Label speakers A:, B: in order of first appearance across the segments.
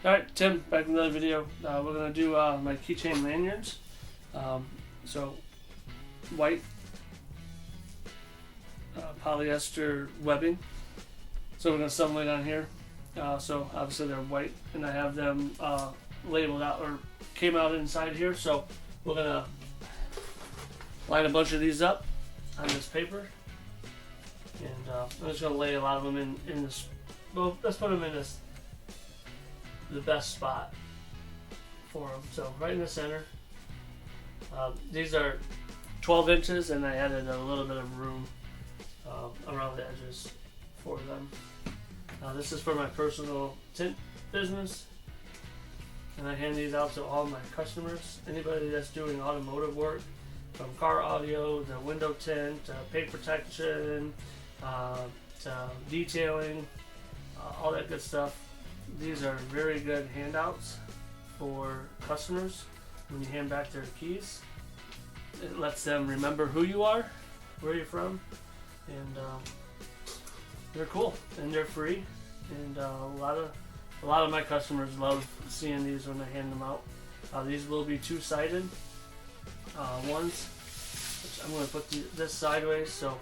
A: Alright, Tim, back in another video. We're going to do my keychain lanyards. So, white polyester webbing. So we're going to assemble it on here. So obviously they're white, and I have them labeled out, or came out inside here. So we're going to line a bunch of these up on this paper. And I'm just going to lay a lot of them in this. Well, let's put them in this, the best spot for them. So right in the center. These are 12 inches, and I added a little bit of room around the edges for them. This is for my personal tint business, and I hand these out to all my customers. Anybody that's doing automotive work, from car audio to window tint to paint protection to detailing, all that good stuff. These are very good handouts for customers when you hand back their keys. It lets them remember who you are, where you're from, and they're cool and they're free. And a lot of my customers love seeing these when I hand them out. These will be two-sided ones, which I'm going to put this sideways, so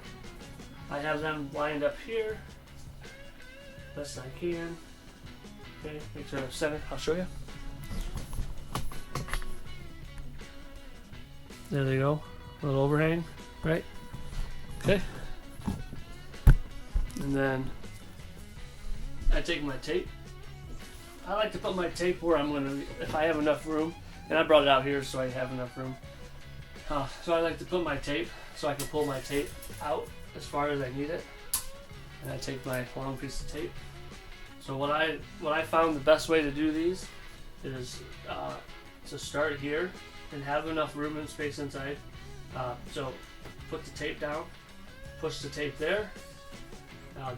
A: I have them lined up here best I can. Okay, make sure they're centered. I'll show you. There they go. A little overhang, right? Okay. And then I take my tape. I like to put my tape where I'm going to, if I have enough room, and I brought it out here so I have enough room. So I like to put my tape so I can pull my tape out as far as I need it. And I take my long piece of tape. So what I found the best way to do these is to start here and have enough room and space inside. So put the tape down, push the tape there.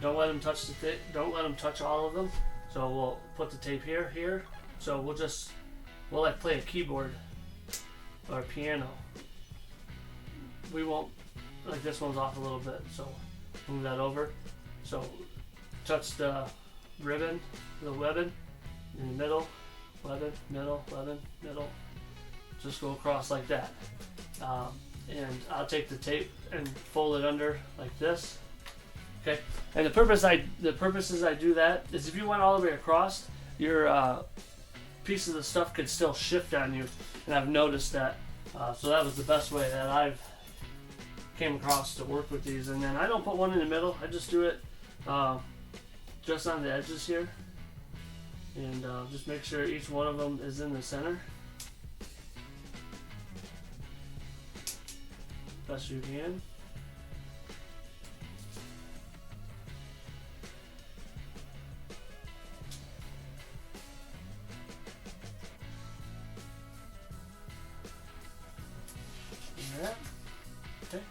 A: Don't let them touch the tape. Don't let them touch all of them. So we'll put the tape here. So we'll like play a keyboard or a piano. We won't, like this one's off a little bit, so move that over. So touch the ribbon, the webbing in the middle, webbing, middle, webbing, middle. Just go across like that. And I'll take the tape and fold it under like this. Okay. And the purposes I do that is if you went all the way across, your pieces of stuff could still shift on you, and I've noticed that. So that was the best way that I've came across to work with these. And then I don't put one in the middle. I just do it just on the edges here, and just make sure each one of them is in the center. Best you can. Like that. Okay.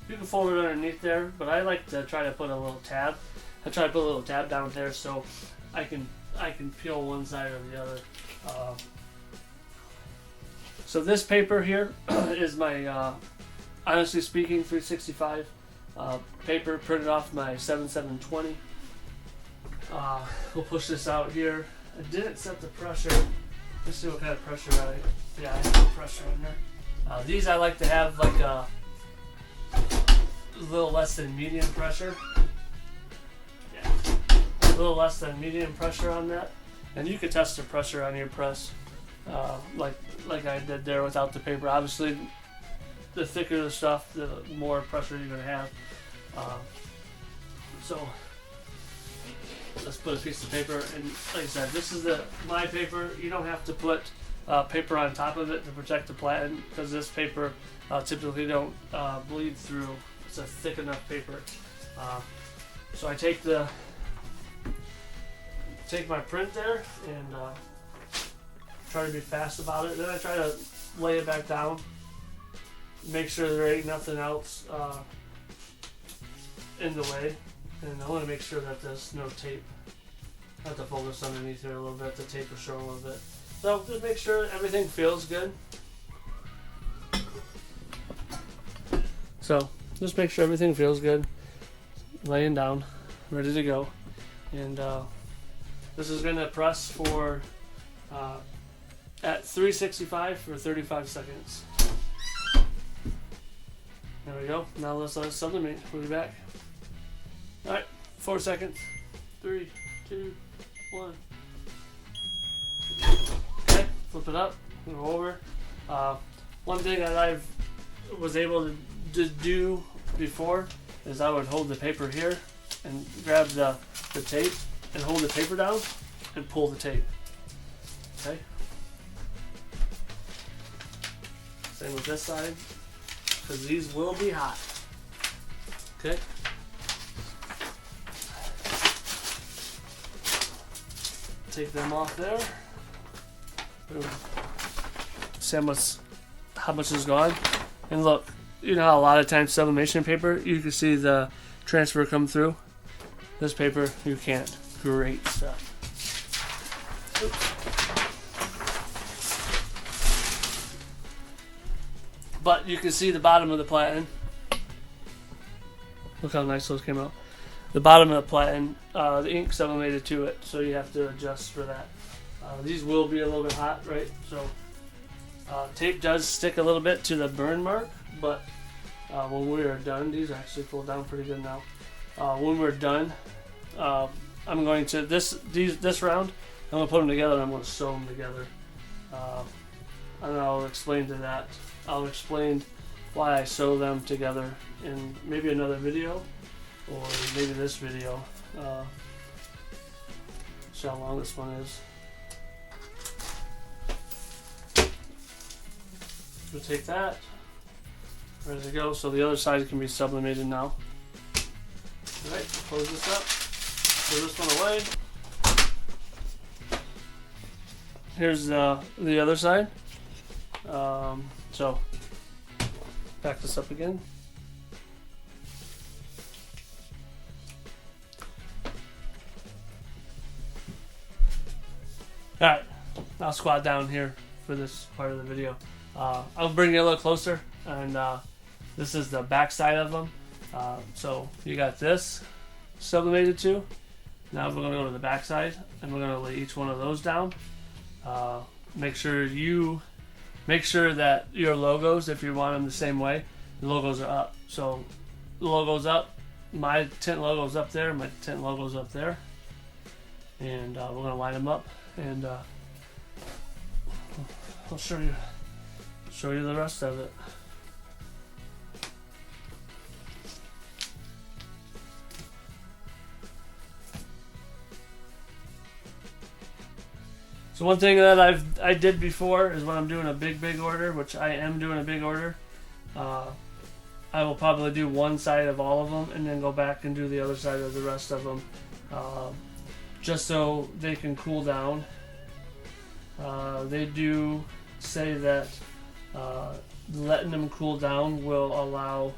A: You can fold it underneath there, but I like to try to put a little tab. I try to put a little tab down there so I can peel one side or the other. So this paper here is my Honestly Speaking 365 paper printed off my 7720. We'll push this out here. I didn't set the pressure. Let's see what kind of pressure I have pressure in there. These I like to have like a little less than medium pressure. Yeah, a little less than medium pressure on that. And you can test the pressure on your press, like I did there without the paper. Obviously, the thicker the stuff, the more pressure you're going to have. So let's put a piece of paper, and like I said, this is my paper. You don't have to put paper on top of it to protect the platen, because this paper typically don't bleed through. It's a thick enough paper. So I take my print there and try to be fast about it. Then I try to lay it back down. Make sure there ain't nothing else in the way, and I want to make sure that there's no tape. I have to focus underneath here a little bit. The tape will show a little bit. So just make sure everything feels good. So just make sure everything feels good. Laying down, ready to go, and This is going to press for at 365 for 35 seconds. There we go. Now let's let it sublimate. We'll be back. Alright, 4 seconds. 3, 2, 1. Okay, flip it up, go over. One thing that I was able to do before is I would hold the paper here and grab the tape and hold the paper down and pull the tape. Okay. Same with this side, because these will be hot. Okay. Take them off there. Boom. See how much is gone. And look, you know how a lot of times sublimation paper, you can see the transfer come through. This paper, you can't. Great stuff. Oops. But you can see the bottom of the platen. Look how nice those came out. The bottom of the platen, the ink sublimated to it, so you have to adjust for that. These will be a little bit hot, right? So tape does stick a little bit to the burn mark, but when we are done, these actually pull down pretty good now. When we're done, I'm going to this round. I'm gonna put them together and I'm gonna sew them together. And I'll explain to that. I'll explain why I sew them together in maybe another video, or maybe this video. See how long this one is. We'll take that. Ready to go. So the other side can be sublimated now. Alright, close this up. Throw this one away. Here's the other side. So back this up again. Alright, I'll squat down here for this part of the video. I'll bring you a little closer, and this is the back side of them. So you got this sublimated too. Now we're going to go to the back side, and we're going to lay each one of those down. Make sure that your logos, if you want them the same way, the logos are up. So the logo's up, my tint logo's up there, my tint logo's up there, and we're going to line them up, and I'll show you the rest of it. So one thing that I did before is when I'm doing a big order, which I am doing a big order, I will probably do one side of all of them and then go back and do the other side of the rest of them, just so they can cool down. They do say that letting them cool down will allow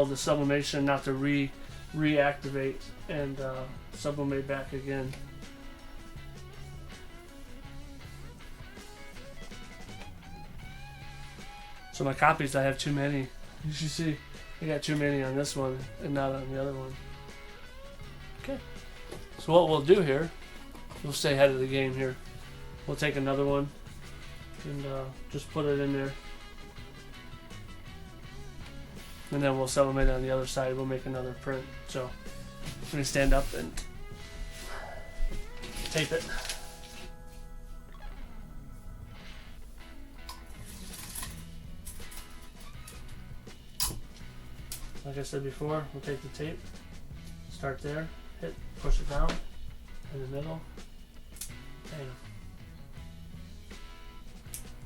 A: the sublimation not to reactivate and sublimate back again. So my copies, I have too many. You should see, I got too many on this one and not on the other one. Okay. So what we'll do here, we'll stay ahead of the game here. We'll take another one and just put it in there. And then we'll sublimate it on the other side. We'll make another print. So let me stand up and tape it. Like I said before, we'll take the tape, start there, push it down in the middle. Bam.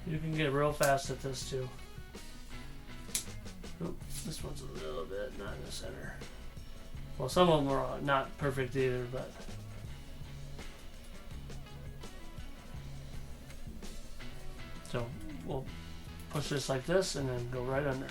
A: You can get real fast at this too. Oop, this one's a little bit not in the center. Well, some of them are not perfect either, but so we'll push this like this and then go right under.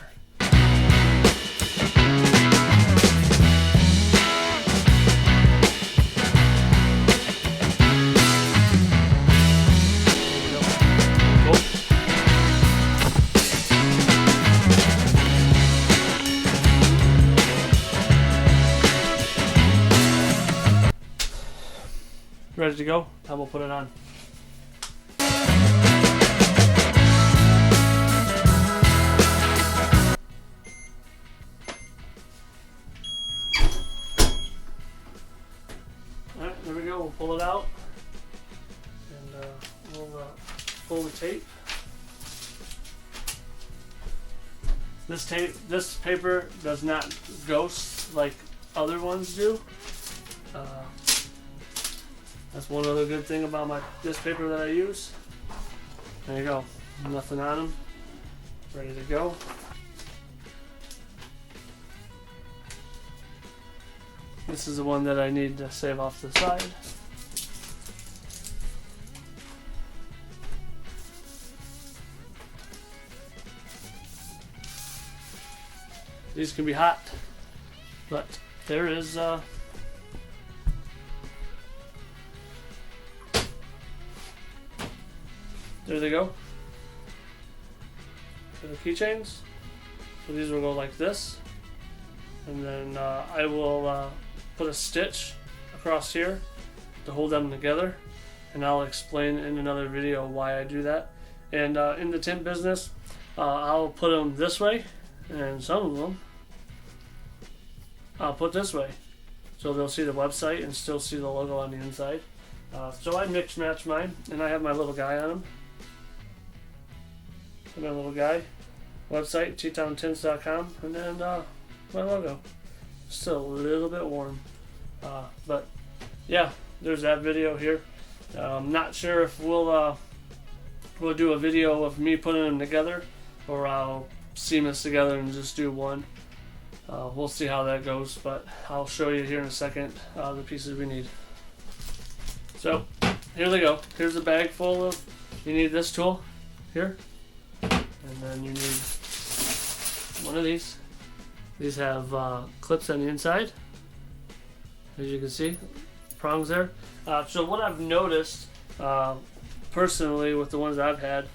A: ready to go, and we'll put it on. Alright, there we go. We'll pull it out, and we'll pull the tape. This paper does not ghost like other ones do. That's one other good thing about this paper that I use. There you go. Nothing on them. Ready to go. This is the one that I need to save off to the side. These can be hot, but there is there they go. For the keychains. So these will go like this, and then I will put a stitch across here to hold them together, and I'll explain in another video why I do that. And in the tint business, I'll put them this way, and some of them I'll put this way, so they'll see the website and still see the logo on the inside. So I mix match mine, and I have my little guy on them. My little guy, website ttowntints.com, and then my logo. Still a little bit warm, but yeah, there's that video here. I'm not sure if we'll do a video of me putting them together, or I'll seam this together and just do one. We'll see how that goes, but I'll show you here in a second the pieces we need. So here they go. Here's a bag full of, you need this tool here, and then you need one of these. These have clips on the inside, as you can see, prongs there. So what I've noticed personally with the ones I've had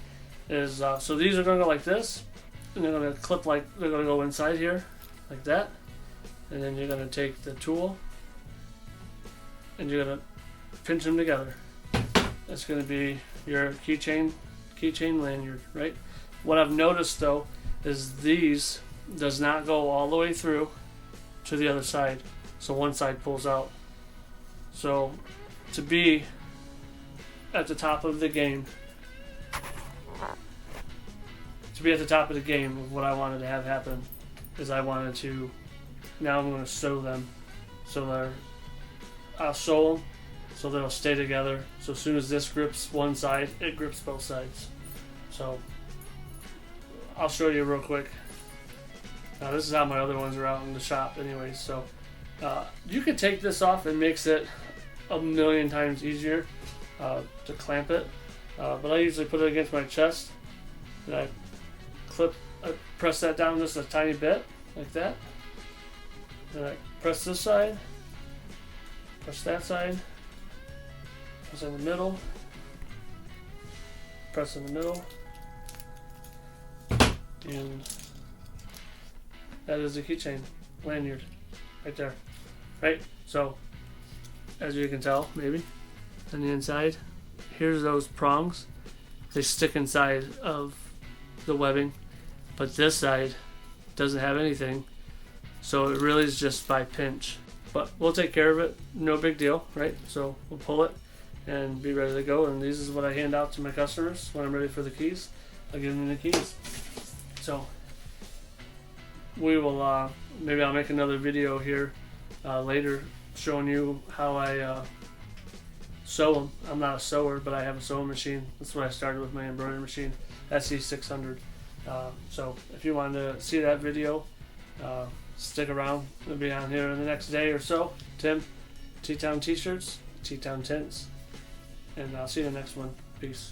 A: is, so these are going to go like this, and they're going to clip like, they're going to go inside here like that, and then you're going to take the tool and you're going to pinch them together. That's going to be your keychain lanyard, right? What I've noticed though is these does not go all the way through to the other side, so one side pulls out. So to be at the top of the game, of what I wanted to have happen is I wanted to, now I'm going to sew them, so I'll sew them so they'll stay together, so as soon as this grips one side, it grips both sides. So I'll show you real quick. Now this is how my other ones are out in the shop anyways, so you can take this off, and makes it a million times easier to clamp it, but I usually put it against my chest, and I press that down just a tiny bit, like that. Then I press this side, press that side, press in the middle, press in the middle, and that is the keychain lanyard right there. Right? So, as you can tell, maybe, on the inside, here's those prongs. They stick inside of the webbing, but this side doesn't have anything, so it really is just by pinch. But we'll take care of it, no big deal, right? So we'll pull it and be ready to go, and this is what I hand out to my customers when I'm ready for the keys. I give them the keys. So we will, maybe I'll make another video here later showing you how I sew them. I'm not a sewer, but I have a sewing machine. That's what I started with, my embroidery machine, SE600. So if you want to see that video, stick around. It'll be on here in the next day or so. Tim, T-Town T-shirts, T-Town Tints, and I'll see you in the next one. Peace.